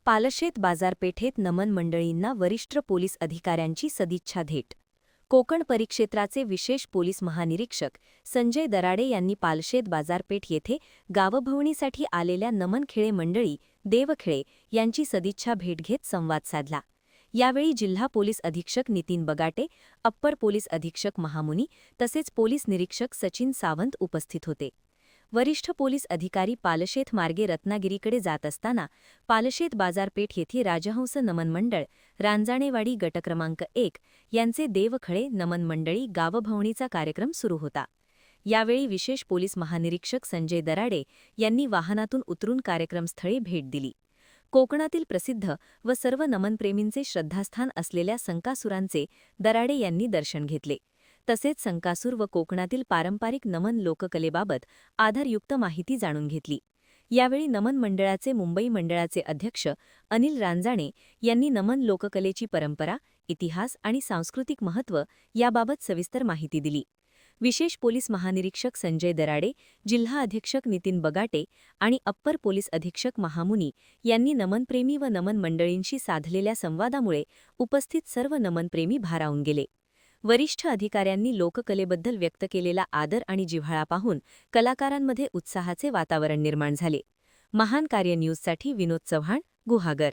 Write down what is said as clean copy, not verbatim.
पालशेत बाजारपेठेत नमन मंडळींना वरिष्ठ पोलीस अधिकाऱ्यांची सदिच्छा भेट. कोकण परिक्षेत्राचे विशेष पोलीस महानिरीक्षक संजय दराडे यांनी पालशेत बाजारपेठ येथे गावभवणीसाठी आलेल्या नमन खेळे मंडळी देवखेळे यांची सदिच्छा भेट घेत संवाद साधला. यावेळी जिल्हा पोलीस अधीक्षक नितीन बगाटे, अप्पर पोलीस अधीक्षक महामुनी तसेच पोलीस निरीक्षक सचिन सावंत उपस्थित होते. वरिष्ठ पोलीस अधिकारी पालशेत मार्गे रत्नागिरीकडे जात असताना पालशेत बाजारपेठ येथे राजहंस नमन मंडळ, रांजाणेवाडी गट क्रमांक 1 यांचे देवखळे नमन मंडळी गावभवणीचा कार्यक्रम सुरू होता. यावेळी विशेष पोलीस महानिरीक्षक संजय दराडे यांनी वाहनातून उतरून कार्यक्रमस्थळी भेट दिली. कोकणातील प्रसिद्ध व सर्व नमनप्रेमींचे श्रद्धास्थान असलेल्या संकासुरांचे दराडे यांनी दर्शन घेतले. तसेच संकासूर व कोकणातील पारंपरिक नमन लोककलेबाबत आधारयुक्त माहिती जाणून घेतली. यावेळी नमन मंडळाचे मुंबई मंडळाचे अध्यक्ष अनिल रांजाणे यांनी नमन लोककलेची परंपरा, इतिहास आणि सांस्कृतिक महत्त्व याबाबत सविस्तर माहिती दिली. विशेष पोलीस महानिरीक्षक संजय दराडे, जिल्हा अधीक्षक नितीन बगाटे आणि अप्पर पोलीस अधीक्षक महामुनी यांनी नमनप्रेमी व नमन मंडळींशी साधलेल्या संवादामुळे उपस्थित सर्व नमनप्रेमी भारावून गेले. वरिष्ठ अधिकाऱ्यांनी लोककलेबद्दल व्यक्त केलेला आदर आणि जिव्हाळा पाहून कलाकारांमध्ये उत्साहाचे वातावरण निर्माण झाले. महान कार्य न्यूजसाठी विनोद चव्हाण, गुहागर.